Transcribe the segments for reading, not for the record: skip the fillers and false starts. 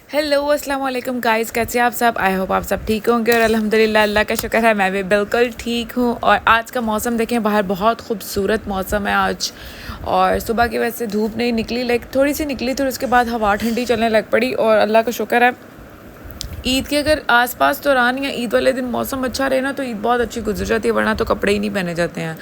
Hello अस्सलाम वालेकुम guys, कैसे हैं आप सब। आई होप आप सब ठीक होंगे और अल्हम्दुलिल्लाह अल्लाह का शुक्र है मैं भी बिल्कुल ठीक हूँ। और आज का मौसम देखें, बाहर बहुत खूबसूरत मौसम है आज। और सुबह की वजह से धूप नहीं निकली, लाइक थोड़ी सी निकली थी, उसके बाद हवा ठंडी चलने लग पड़ी और अल्लाह का शुक्र है। ईद के अगर आसपास दौरान या ईद वाले दिन मौसम अच्छा रहे ना तो ईद बहुत अच्छी गुजर जाती है, वरना तो कपड़े ही नहीं पहने जाते हैं।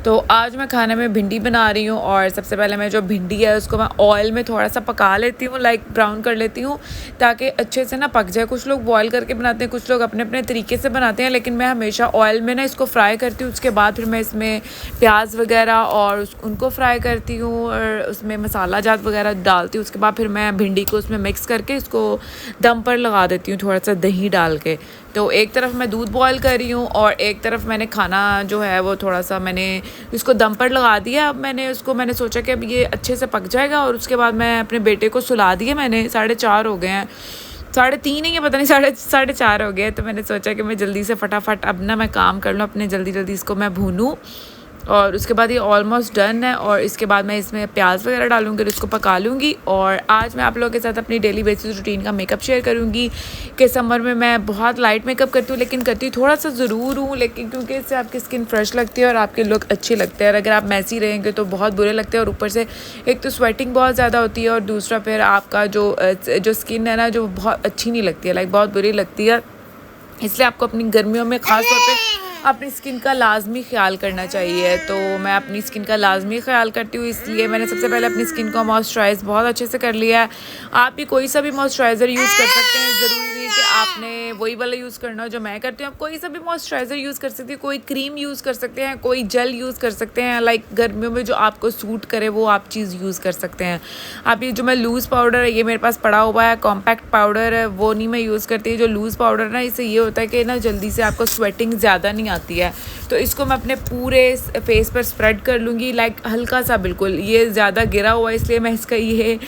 तो आज मैं खाने में भिंडी बना रही हूँ और सबसे पहले मैं जो भिंडी है उसको मैं ऑयल में थोड़ा सा पका लेती हूँ, लाइक ब्राउन कर लेती हूँ ताकि अच्छे से ना पक जाए। कुछ लोग बॉयल करके बनाते हैं, कुछ लोग अपने अपने तरीके से बनाते हैं, लेकिन मैं हमेशा ऑयल में ना इसको फ्राई करती हूँ। उसके बाद फिर मैं इसमें प्याज वगैरह और उनको फ्राई करती हूँ और उसमें मसाला जात वगैरह डालती हूँ। उसके बाद फिर मैं भिंडी को उसमें मिक्स करके इसको दम पर लगा देती हूँ थोड़ा सा दही डाल के। तो एक तरफ मैं दूध बॉयल कर रही हूँ और एक तरफ मैंने खाना जो है वो थोड़ा सा मैंने इसको दम पर लगा दिया। अब मैंने सोचा कि अब ये अच्छे से पक जाएगा और उसके बाद मैं अपने बेटे को सुला दिया। मैंने 4:30 हो गए हैं, 3:30 नहीं है, पता नहीं 4:30 हो गए। तो मैंने सोचा कि मैं जल्दी से फटाफट अब ना मैं काम कर लूँ अपने, जल्दी जल्दी इसको मैं भूनूँ। और उसके बाद ये ऑलमोस्ट डन है और इसके बाद मैं इसमें प्याज वगैरह डालूंगी और इसको पका लूँगी। और आज मैं आप लोगों के साथ अपनी डेली बेसिस रूटीन का मेकअप शेयर करूँगी कि समर में मैं बहुत लाइट मेकअप करती हूँ, लेकिन करती थोड़ा सा ज़रूर हूँ, लेकिन क्योंकि इससे आपकी स्किन फ्रेश लगती है और आपके लुक अच्छे लगते हैं। और अगर आप मैसी रहेंगे तो बहुत बुरे लगते हैं और ऊपर से एक तो स्वेटिंग बहुत ज़्यादा होती है और दूसरा फिर आपका जो स्किन है ना जो बहुत अच्छी नहीं लगती है, लाइक बहुत बुरी लगती है। इसलिए आपको अपनी गर्मियों में ख़ास तौर पे अपनी स्किन का लाजमी ख्याल करना चाहिए। तो मैं अपनी स्किन का लाजमी ख्याल करती हूँ, इसलिए मैंने सबसे पहले अपनी स्किन को मॉइस्चराइज़ बहुत अच्छे से कर लिया है। आप भी कोई सा भी मॉइस्चराइज़र यूज़ कर सकते हैं, ज़रूरी नहीं कि आपने वही वाला यूज़ करना हो जो मैं करती हूँ। आप कोई सा भी मॉइस्चराइज़र यूज़ कर सकते हैं, कोई क्रीम यूज़ कर सकते हैं, कोई जेल यूज़ कर सकते हैं, लाइक गर्मियों में जो आपको सूट करे वो आप चीज़ यूज़ कर सकते हैं। आप ये जो मैं लूज़ पाउडर है ये मेरे पास पड़ा हुआ है, कॉम्पैक्ट पाउडर है, वो नहीं मैं यूज़ करती। जो लूज़ पाउडर ना, इससे ये होता है कि ना जल्दी से आपको स्वेटिंग ज़्यादा नहीं आती है। तो इसको मैं अपने पूरे फेस पर स्प्रेड कर लूँगी, लाइक हल्का सा, बिल्कुल ये ज़्यादा गिरा हुआ है इसलिए मैं इसका ये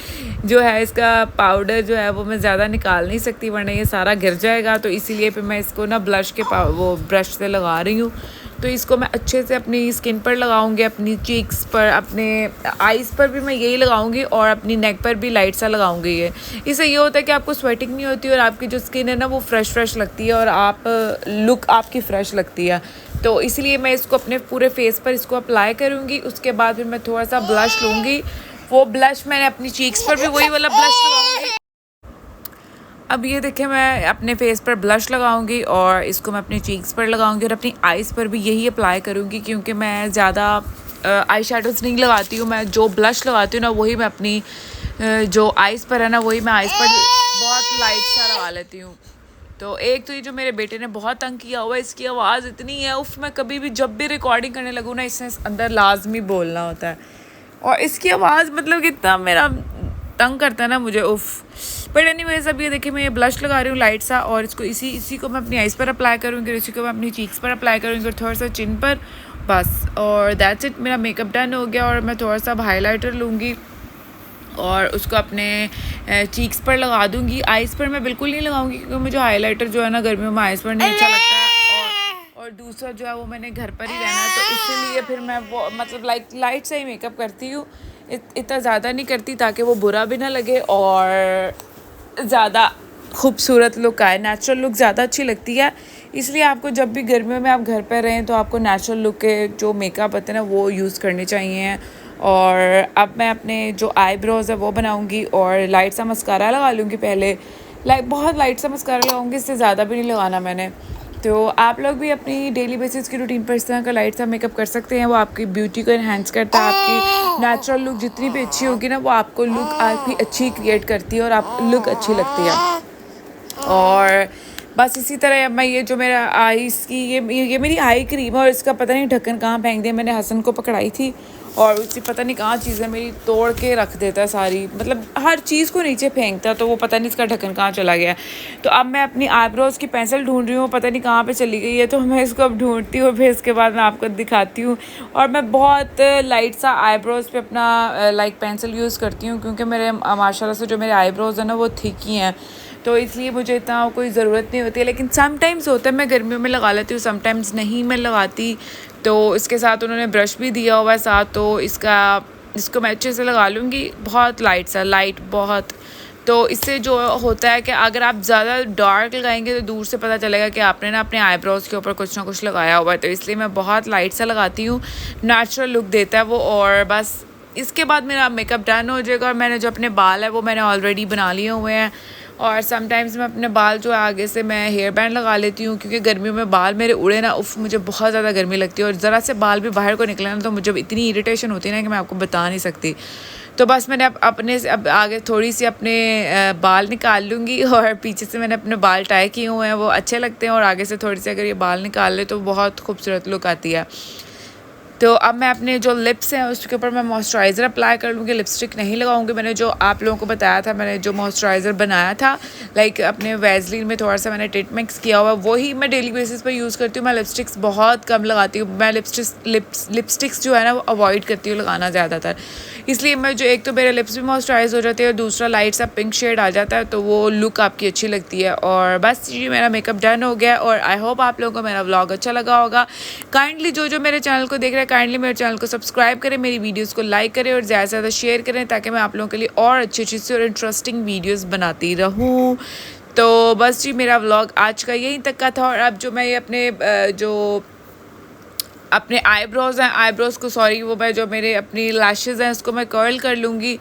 जो है इसका पाउडर जो है वो मैं ज़्यादा निकाल नहीं सकती, वरना ये सारा गिर जाएगा। तो इसीलिए फिर मैं इसको ना ब्लश के वो ब्रश से लगा रही हूँ। तो इसको मैं अच्छे से अपनी स्किन पर लगाऊंगी, अपनी चीक्स पर, अपने आईज़ पर भी मैं यही लगाऊंगी और अपनी नेक पर भी लाइट सा लगाऊंगी। ये इससे ये होता है कि आपको स्वेटिंग नहीं होती और आपकी जो स्किन है ना वो फ्रेश लगती है और आप लुक आपकी फ़्रेश लगती है। तो इसलिए मैं इसको अपने पूरे फेस पर इसको अप्लाई करूँगी। उसके बाद फिर मैं थोड़ा सा ब्लश लूँगी, वो ब्लश मैंने अपनी चीक्स पर भी वही वाला ब्लश लगाऊँगी। अब ये देखें, मैं अपने फेस पर ब्लश लगाऊंगी और इसको मैं अपनी चीक्स पर लगाऊंगी और अपनी आईज़ पर भी यही अप्लाई करूंगी, क्योंकि मैं ज़्यादा आई शेडोज़ नहीं लगाती हूँ। मैं जो ब्लश लगाती हूँ ना वही मैं अपनी जो आईज़ पर है ना वही मैं आईज़ पर बहुत लाइट सा लगा लेती हूँ। तो एक तो ये जो मेरे बेटे ने बहुत तंग किया हुआ है, इसकी आवाज़ इतनी है, उफ, मैं कभी भी जब भी रिकॉर्डिंग करने लगूँ ना इसने अंदर लाजमी बोलना होता है और इसकी आवाज़ मतलब कितना मेरा तंग करता है ना मुझे, उफ। बट एनीवेज, अब ये देखिए मैं ये ब्लश लगा रही हूँ लाइट सा और इसको इसी को मैं अपनी आईज़ पर अप्लाई करूँगी और इसी को मैं अपनी चीक्स पर अप्लाई करूँगी और थोड़ा सा चिन पर, बस। और दैट्स इट, मेरा मेकअप डन हो गया। और मैं थोड़ा सा हाईलाइटर लूँगी और उसको अपने चीक्स पर लगा दूँगी। आईज़ पर मैं बिल्कुल नहीं लगाऊँगी क्योंकि मुझे हाईलाइटर जो है ना गर्मियों में आईज़ पर नहीं अच्छा लगता है और दूसरा जो है वो मैंने घर पर ही रहना है, तो इसीलिए फिर मैं वो मतलब लाइट से ही मेकअप करती हूँ, इतना ज़्यादा नहीं करती ताकि वो बुरा भी ना लगे और ज़्यादा खूबसूरत लुक आए। नेचुरल लुक ज़्यादा अच्छी लगती है, इसलिए आपको जब भी गर्मियों में आप घर पर रहें तो आपको नेचुरल लुक के जो मेकअप होते हैं ना वो यूज़ करने चाहिए। और अब मैं अपने जो आईब्रोज़ है वो बनाऊंगी और लाइट सा मस्कारा लगा लूँगी पहले, लाइक बहुत लाइट सा मस्कारा लगाऊंगी, इससे ज़्यादा भी नहीं लगाना मैंने। तो आप लोग भी अपनी डेली बेसिस की रूटीन पर इस तरह का लाइट सा मेकअप कर सकते हैं, वो आपकी ब्यूटी को इन्हेंस करता है। आपकी नेचुरल लुक जितनी भी अच्छी होगी ना वो आपको लुक आपकी अच्छी क्रिएट करती है और आप लुक अच्छी लगती है। और बस इसी तरह मैं ये जो मेरा आईज़ की ये मेरी आई क्रीम है और इसका पता नहीं ढक्कन कहाँ फेंक दिया, मैंने हसन को पकड़ाई थी और उसकी पता नहीं कहाँ चीज़ें मेरी तोड़ के रख देता है सारी, मतलब हर चीज़ को नीचे फेंकता, तो वो पता नहीं इसका ढक्कन कहाँ चला गया। तो अब मैं अपनी आईब्रोज़ की पेंसिल ढूंढ रही हूँ, पता नहीं कहाँ पे चली गई है, तो मैं इसको अब ढूंढती हूँ, फिर इसके बाद मैं आपको दिखाती हूँ। और मैं बहुत लाइट सा आईब्रोज़ पे अपना लाइक पेंसिल यूज़ करती हूँ क्योंकि मेरे माशाल्लाह से जो मेरे आईब्रोज़ हैं ना वो थिक ही हैं, तो इसलिए मुझे इतना कोई ज़रूरत नहीं होती है। लेकिन समटाइम्स होता है मैं गर्मियों में लगा लेती हूँ, समटाइम्स नहीं मैं लगाती। तो इसके साथ उन्होंने ब्रश भी दिया हुआ है साथ, तो इसको मैं अच्छे से लगा लूँगी, बहुत लाइट सा, लाइट बहुत। तो इससे जो होता है कि अगर आप ज़्यादा डार्क लगाएंगे तो दूर से पता चलेगा कि आपने ना अपने आईब्रोज़ के ऊपर कुछ ना कुछ लगाया हुआ है। तो इसलिए मैं बहुत लाइट सा लगाती हूँ, नेचुरल लुक देता है वो। और बस इसके बाद मेरा मेकअप डन हो जाएगा। और मैंने जो अपने बाल है वो मैंने ऑलरेडी बना लिए हुए हैं। और समटाइम्स मैं अपने बाल जो है आगे से मैं हेयर बैंड लगा लेती हूँ, क्योंकि गर्मियों में बाल मेरे उड़े ना, उफ मुझे बहुत ज़्यादा गर्मी लगती है। और ज़रा से बाल भी बाहर को निकले ना तो मुझे इतनी इरिटेशन होती है ना कि मैं आपको बता नहीं सकती। तो बस मैंने अपने से अब आगे थोड़ी सी अपने बाल निकाल लूँगी। और पीछे से मैंने अपने बाल टाई किए हुए हैं, वो अच्छे लगते हैं। और आगे से थोड़ी सी अगर ये बाल निकाल ले तो बहुत खूबसूरत लुक आती है। तो अब मैं अपने जो लिप्स हैं उसके ऊपर मैं मॉइस्चराइज़र अप्लाई कर लूँगी, लिपस्टिक नहीं लगाऊंगी। मैंने जो आप लोगों को बताया था, मैंने जो मॉइस्चराइज़र बनाया था लाइक अपने वैसलीन में थोड़ा सा मैंने टिट मिक्स किया हुआ, वही मैं डेली बेसिस पर यूज़ करती हूँ। मैं लिपस्टिक्स बहुत कम लगाती हूँ। मैं लिपस्टिक्स जो है ना वो अवॉइड करती हूँ लगाना ज़्यादातर। इसलिए मैं जो एक तो मेरे लिप्स भी मॉइस्चराइज हो जाते हैं और दूसरा लाइट सा पिंक शेड आ जाता है, तो वो लुक आपकी अच्छी लगती है। और बस जी मेरा मेकअप डन हो गया। और आई होप आप लोगों को मेरा व्लॉग अच्छा लगा होगा। काइंडली जो मेरे चैनल को देख रहे हैं काइंडली मेरे चैनल को सब्सक्राइब करें, मेरी वीडियोस को लाइक करें और ज़्यादा से ज़्यादा शेयर करें, ताकि मैं आप लोगों के लिए और अच्छी अच्छी सी और इंटरेस्टिंग वीडियोस बनाती रहूँ। तो बस जी मेरा व्लॉग आज का यहीं तक का था। और अब जो मैं ये अपने आईब्रोज़ हैं, आईब्रोज़ को सॉरी वो मैं जो मेरे अपनी लैशेज़ हैं उसको मैं कर्ल कर लूँगी।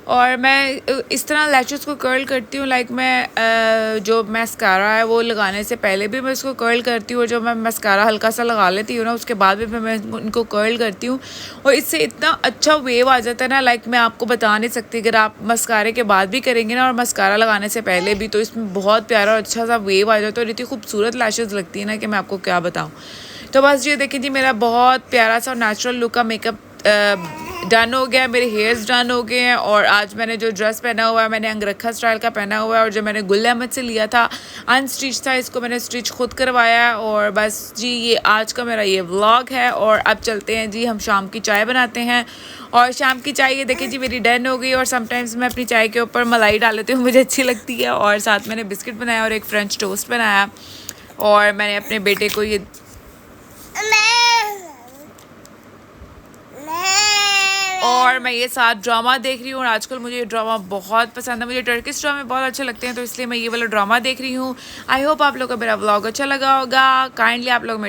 और मैं इस तरह लैशेज़ को कर्ल करती हूँ लाइक मैं जो मस्कारा है वो लगाने से पहले भी मैं इसको कर्ल करती हूँ। और जब मैं मस्कारा हल्का सा लगा लेती हूँ ना उसके बाद भी मैं इनको कर्ल करती हूँ। और इससे इतना अच्छा वेव आ जाता है ना, लाइक मैं आपको बता नहीं सकती। अगर आप मस्कारे के बाद भी करेंगे ना और मस्कारा लगाने से पहले भी, तो इसमें बहुत प्यारा और अच्छा सा वेव आ जाता है और इतनी खूबसूरत लैशेज़ लगती है ना कि मैं आपको क्या बताऊँ। तो बस ये देखिए जी मेरा बहुत प्यारा सा नेचुरल लुक का मेकअप डन हो गया है, मेरे हेयर्स डन हो गए हैं। और आज मैंने जो ड्रेस पहना हुआ है मैंने अंगरखा स्टाइल का पहना हुआ है, और जो मैंने गुल अहमद से लिया था अनस्टिच था, इसको मैंने स्टिच खुद करवाया है। और बस जी ये आज का मेरा ये व्लॉग है। और अब चलते हैं जी हम शाम की चाय बनाते हैं। और शाम की चाय ये देखिए जी मेरी डन हो गई। और समटाइम्स मैं अपनी चाय के ऊपर मलाई डाल लेती हूँ, मुझे अच्छी लगती है। और साथ मैंने बिस्किट बनाया और एक फ्रेंच टोस्ट बनाया। और मैंने अपने बेटे को ये और मैं ये साथ ड्रामा देख रही हूँ। और आजकल मुझे ये ड्रामा बहुत पसंद है, मुझे टर्किश ड्रामे बहुत अच्छे लगते हैं, तो इसलिए मैं ये वाला ड्रामा देख रही हूँ। आई होप आप लोगों को मेरा व्लॉग अच्छा लगा होगा। काइंडली आप लोग